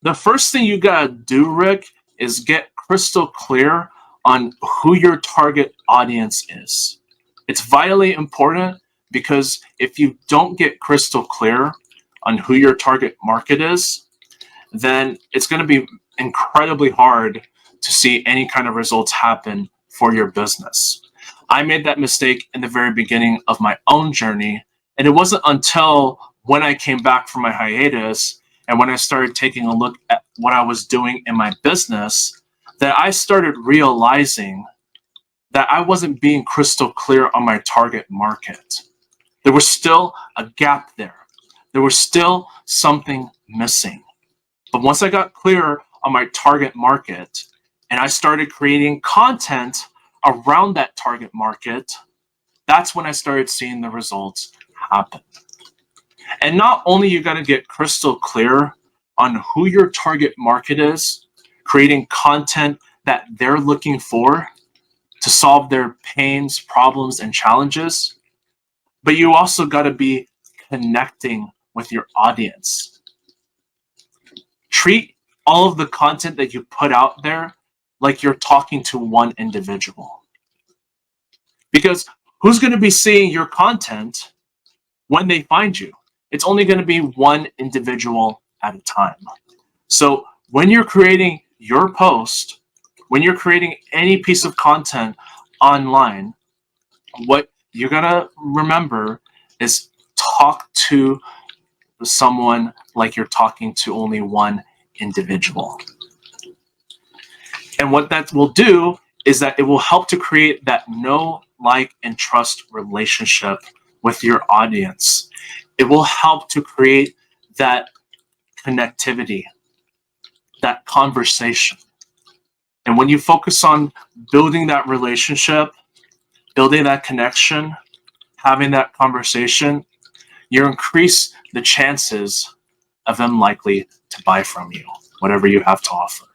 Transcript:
The first thing you gotta do, Rick, is get crystal clear on who your target audience is. It's vitally important because if you don't get crystal clear on who your target market is, then it's going to be incredibly hard to see any kind of results happen for your business. I made that mistake in the very beginning of my own journey, and it wasn't until when I came back from my hiatus and when I started taking a look at what I was doing in my business that I started realizing that I wasn't being crystal clear on my target market. There was still a gap there. There was still something missing. But once I got clear on my target market and I started creating content around that target market, that's when I started seeing the results happen. And not only you got to get crystal clear on who your target market is, creating content that they're looking for to solve their pains, problems, and challenges, but you also got to be connecting with your audience. Treat all of the content that you put out there like you're talking to one individual. Because who's going to be seeing your content when they find you? It's only going to be one individual at a time. So when you're creating your post, when you're creating any piece of content online, what you gotta remember is talk to someone like you're talking to only one individual. And what that will do is that it will help to create that know, like, and trust relationship with your audience. It will help to create that connectivity, that conversation. And when you focus on building that relationship, building that connection, having that conversation, you increase the chances of them likely to buy from you, whatever you have to offer.